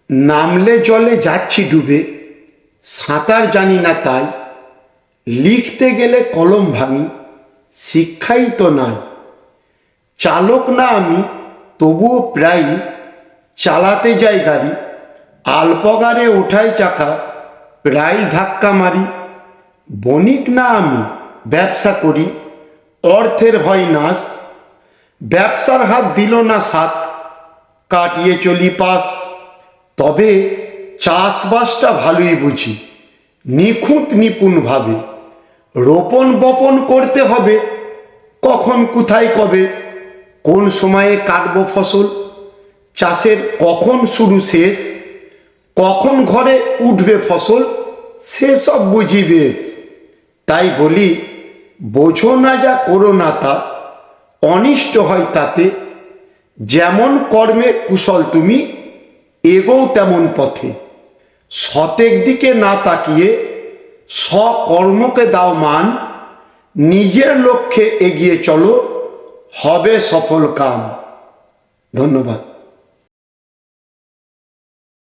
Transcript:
নামলে জলে যাচ্ছি ডুবে, সাঁতার জানি না তাই, লিখতে গেলে কলম ভাঙি, শিক্ষাই তো নাই। চালক না আমি, তবুও প্রায়ই চালাতে যাই গাড়ি, আলপগারে ওঠাই চাকা, প্রায় ধাক্কা মারি। বণিক না আমি, ব্যবসা করি, অর্থের হয় নাশ, ব্যবসার হাত দিল না সাথ, কাটিয়ে চলি পাস। তবে চাষবাসটা ভালোই বুঝি, নিখুঁত নিপুণভাবে, রোপণ বপন করতে হবে, কখন কোথায় কবে, কোন সময়ে কাটবো ফসল, চাষের কখন শুরু শেষ, কখন ঘরে উঠবে ফসল, সেসব বুঝি বেশ। তাই বলি, বোঝো না যা করো না তা, অনিষ্ট হয় তাতে। যেমন কর্মে কুশল তুমি, এগোও তেমন পথে। সতেক দিকে না তাকিয়ে স্বকর্মকে দাও মান, নিজের লক্ষ্যে এগিয়ে চলো, হবে সফল কাম। ধন্যবাদ।